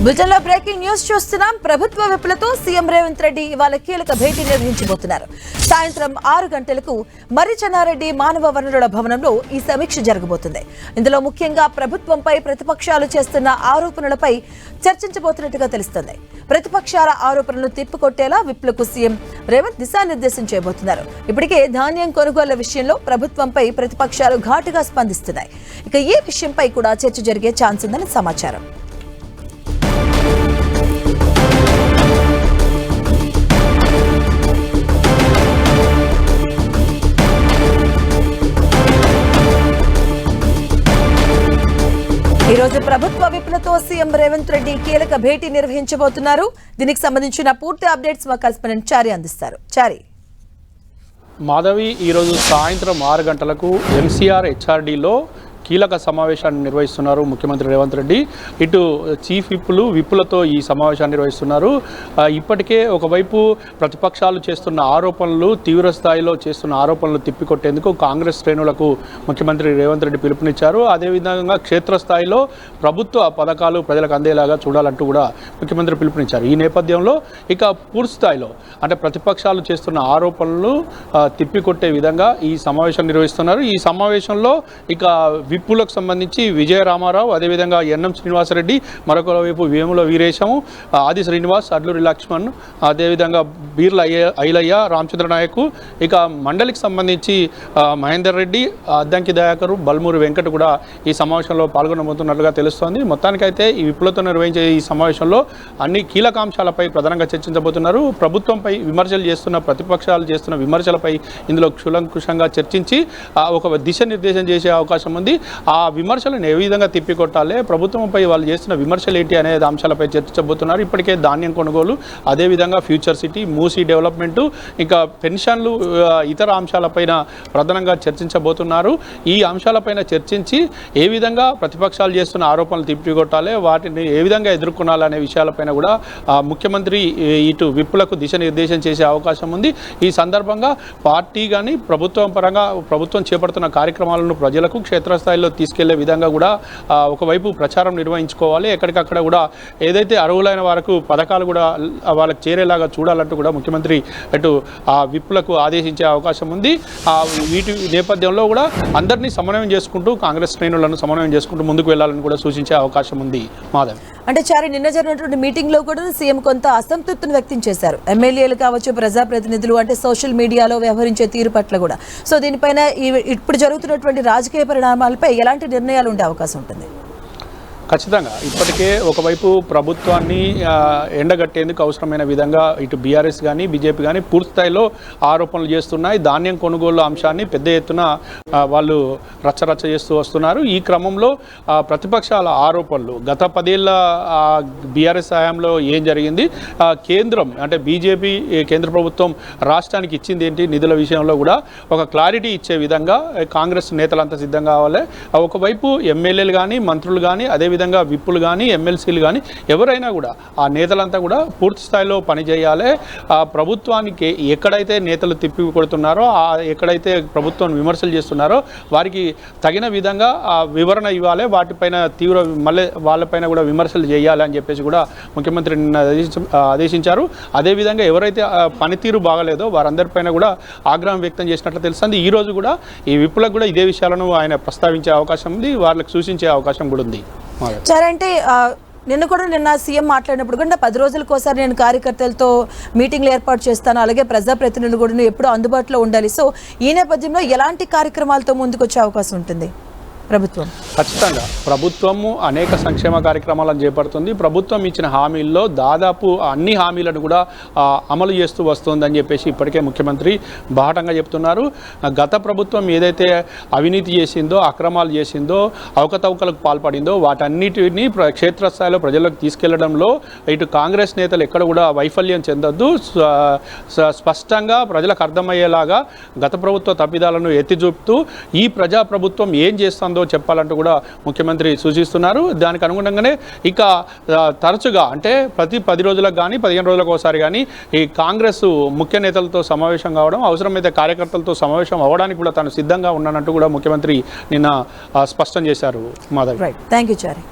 బులెటిన్లో breaking news చూస్తున్నాం. ప్రభుత్వ విపులతో సీఎం రేవంత్ రెడ్డి ఇవాళ కీలక భేటీ నిర్వహించబోతున్నారు. సాయంత్రం 6 గంటలకు మర్రి చెన్నారెడ్డి మానవ వనరుల భవనంలో ఈ సమీక్ష జరగబోతుంది. ఇందులో ముఖ్యంగా ప్రభుత్వంపై ప్రతిపక్షాలు చేస్తున్న ఆరోపణలపై చర్చించబోతున్నట్టుగా తెలుస్తోంది. ప్రతిపక్షాల ఆరోపణలను తిప్పికొట్టేలా విప్లకు సీఎం రేవంత్ దిశానిర్దేశం చేయబోతున్నారు. ఇప్పటికే ధాన్యం కొనుగోళ్ల విషయంలో ప్రభుత్వంపై ప్రతిపక్షాలు ఘాటుగా స్పందిస్తున్నాయి. ఇక ఈ విషయంపై కూడా చర్చ జరిగే ఛాన్స్ ఉందని సమాచారం. ఈ రోజు ప్రభుత్వ విపులతో సీఎం రేవంత్ రెడ్డి కీలక భేటీ నిర్వహించబోతున్నారు. దీనికి సంబంధించిన పూర్తి అప్డేట్స్ మా కరెస్పాండెంట్ చారి అందిస్తారు. చారి, మాధవి, ఈరోజు సాయంత్రం 6 గంటలకు ఎంసీఆర్ హెచ్ఆర్డీలో కీలక సమావేశాన్ని నిర్వహిస్తున్నారు ముఖ్యమంత్రి రేవంత్ రెడ్డి. ఇటు చీఫ్ విప్పులతో ఈ సమావేశాన్ని నిర్వహిస్తున్నారు. ఇప్పటికే ఒకవైపు ప్రతిపక్షాలు చేస్తున్న ఆరోపణలు, తీవ్ర స్థాయిలో చేస్తున్న ఆరోపణలు తిప్పికొట్టేందుకు కాంగ్రెస్ శ్రేణులకు ముఖ్యమంత్రి రేవంత్ రెడ్డి పిలుపునిచ్చారు. అదేవిధంగా క్షేత్రస్థాయిలో ప్రభుత్వ పథకాలు ప్రజలకు అందేలాగా చూడాలంటూ కూడా ముఖ్యమంత్రి పిలుపునిచ్చారు. ఈ నేపథ్యంలో ఇక పూర్తి స్థాయిలో అంటే ప్రతిపక్షాలు చేస్తున్న ఆరోపణలు తిప్పికొట్టే విధంగా ఈ సమావేశం నిర్వహిస్తున్నారు. ఈ సమావేశంలో ఇక విప్పులకు సంబంధించి విజయ రామారావు, అదేవిధంగా ఎన్ఎం శ్రీనివాసరెడ్డి, మరొక వైపు వేముల వీరేశము, ఆది శ్రీనివాస్, అడ్లూరి లక్ష్మణ్, అదేవిధంగా బీర్ల ఐలయ్య, రామచంద్ర నాయకు, ఇక మండలికి సంబంధించి మహేందర్ రెడ్డి, అద్దంకి దయాకరు, బల్మూరి వెంకట్ కూడా ఈ సమావేశంలో పాల్గొనబోతున్నట్లుగా తెలుస్తోంది. మొత్తానికైతే ఈ విప్పులతో నిర్వహించే ఈ సమావేశంలో అన్ని కీలక అంశాలపై ప్రధానంగా చర్చించబోతున్నారు. ప్రభుత్వంపై విమర్శలు చేస్తున్న ప్రతిపక్షాలు చేస్తున్న విమర్శలపై ఇందులో క్షులంకుషంగా చర్చించి ఒక దిశానిర్దేశం చేసే అవకాశం ఉంది. ఆ విమర్శలను ఏ విధంగా తిప్పికొట్టాలి, ప్రభుత్వంపై వాళ్ళు చేస్తున్న విమర్శలు ఏంటి అనే అంశాలపై చర్చించబోతున్నారు. ఇప్పటికే ధాన్యం కొనుగోలు, అదేవిధంగా ఫ్యూచర్ సిటీ, మూసీ డెవలప్మెంటు, ఇంకా పెన్షన్లు, ఇతర అంశాలపైన ప్రధానంగా చర్చించబోతున్నారు. ఈ అంశాలపైన చర్చించి ఏ విధంగా ప్రతిపక్షాలు చేస్తున్న ఆరోపణలు తిప్పికొట్టాలి, వాటిని ఏ విధంగా ఎదుర్కొనాలనే విషయాలపైన కూడా ముఖ్యమంత్రి ఇటు విప్పులకు దిశానిర్దేశం చేసే అవకాశం ఉంది. ఈ సందర్భంగా పార్టీ కానీ ప్రభుత్వం చేపడుతున్న కార్యక్రమాలను ప్రజలకు క్షేత్రస్థాయిలో తీసుకెళ్లే విధంగా కూడా ఒకవైపు ప్రచారం నిర్వహించుకోవాలి. ఎక్కడికక్కడ కూడా ఏదైతే అర్హులైన వారికి పథకాలు కూడా వాళ్ళకి చేరేలాగా చూడాలంటూ కూడా ముఖ్యమంత్రి అటు విప్పులకు ఆదేశించే అవకాశం ఉంది. వీటి నేపథ్యంలో కూడా అందరినీ సమన్వయం చేసుకుంటూ, కాంగ్రెస్ శ్రేణులను సమన్వయం చేసుకుంటూ ముందుకు వెళ్లాలని కూడా సూచించే అవకాశం ఉంది. మాధవ్, అంటే చారి, నిన్న జరిగినటువంటి మీటింగ్ లో కూడా సీఎం కొంత అసంతృప్తిని వ్యక్తం చేశారు. ఎమ్మెల్యేలు కావచ్చు, ప్రజాప్రతినిధులు, అంటే సోషల్ మీడియాలో వ్యవహరించే తీరు పట్ల కూడా. సో దీనిపైన ఇప్పుడు జరుగుతున్నటువంటి రాజకీయ పరిణామాలపై ఎలాంటి నిర్ణయాలు ఉండే అవకాశం ఉంటుంది? ఖచ్చితంగా ఇప్పటికే ఒకవైపు ప్రభుత్వాన్ని ఎండగట్టేందుకు అవసరమైన విధంగా ఇటు బీఆర్ఎస్ కానీ బీజేపీ కానీ పూర్తి స్థాయిలో ఆరోపణలు చేస్తున్నాయి. ధాన్యం కొనుగోలు అంశాన్ని పెద్ద ఎత్తున వాళ్ళు రచ్చరచ్చ చేస్తూ వస్తున్నారు. ఈ క్రమంలో ప్రతిపక్షాల ఆరోపణలు, గత 10 ఏళ్ల బీఆర్ఎస్ హయాంలో ఏం జరిగింది, కేంద్రం అంటే బీజేపీ కేంద్ర ప్రభుత్వం రాష్ట్రానికి ఇచ్చింది ఏంటి, నిధుల విషయంలో కూడా ఒక క్లారిటీ ఇచ్చే విధంగా కాంగ్రెస్ నేతలంతా సిద్ధం కావాలి. ఒకవైపు ఎమ్మెల్యేలు కానీ, మంత్రులు కానీ, అదేవిధంగా విప్పులు కానీ, ఎమ్మెల్సీలు కానీ ఎవరైనా కూడా ఆ నేతలంతా కూడా పూర్తి స్థాయిలో పనిచేయాలి. ప్రభుత్వానికి ఎక్కడైతే నేతలు తిప్పి కొడుతున్నారో, ఎక్కడైతే ప్రభుత్వం విమర్శలు చేస్తున్నారో వారికి తగిన విధంగా వివరణ ఇవ్వాలి. వాటిపైన మళ్ళీ వాళ్ళపైన కూడా విమర్శలు చేయాలి అని చెప్పేసి కూడా ముఖ్యమంత్రి నిన్న ఆదేశించారు. అదేవిధంగా ఎవరైతే పనితీరు బాగలేదో వారందరిపైన కూడా ఆగ్రహం వ్యక్తం చేసినట్లు తెలుస్తుంది. ఈ రోజు కూడా ఈ విప్పులకు కూడా ఇదే విషయాలను ఆయన ప్రస్తావించే అవకాశం ఉంది, వాళ్ళకి సూచించే అవకాశం కూడా ఉంది. సరే, అంటే నిన్న సీఎం మాట్లాడినప్పుడు కూడా 10 రోజులకోసారి నేను కార్యకర్తలతో మీటింగ్లు ఏర్పాటు చేస్తాను, అలాగే ప్రజాప్రతినిధులు కూడా ఎప్పుడూ అందుబాటులో ఉండాలి. సో ఈ నేపథ్యంలో ఎలాంటి కార్యక్రమాలతో ముందుకు వచ్చే అవకాశం ఉంటుంది ప్రభుత్వం? ఖచ్చితంగా ప్రభుత్వము అనేక సంక్షేమ కార్యక్రమాలను చేపడుతుంది. ప్రభుత్వం ఇచ్చిన హామీల్లో దాదాపు అన్ని హామీలను కూడా అమలు చేస్తూ వస్తుందని చెప్పేసి ఇప్పటికే ముఖ్యమంత్రి బాహటంగా చెప్తున్నారు. గత ప్రభుత్వం ఏదైతే అవినీతి చేసిందో, అక్రమాలు చేసిందో, అవకతవకలకు పాల్పడిందో వాటన్నిటిని క్షేత్రస్థాయిలో ప్రజలకు తీసుకెళ్లడంలో ఇటు కాంగ్రెస్ నేతలు ఎక్కడ కూడా వైఫల్యం చెందొద్దు, స్పష్టంగా ప్రజలకు అర్థమయ్యేలాగా గత ప్రభుత్వ తప్పిదాలను ఎత్తి చూపుతూ ఈ ప్రజాప్రభుత్వం ఏం చేస్తుందో చెప్పాలంటూ కూడా ముఖ్యమంత్రి సూచిస్తున్నారు. దానికి అనుగుణంగానే ఇక తరచుగా అంటే ప్రతి 10 రోజులకు కానీ 15 రోజులకు ఒకసారి కానీ ఈ కాంగ్రెస్ ముఖ్య నేతలతో సమావేశం కావడం, అవసరమైతే కార్యకర్తలతో సమావేశం అవ్వడానికి కూడా తాను సిద్ధంగా ఉన్నానంటూ కూడా ముఖ్యమంత్రి నిన్న స్పష్టం చేశారు. Madhav, thank you Chari.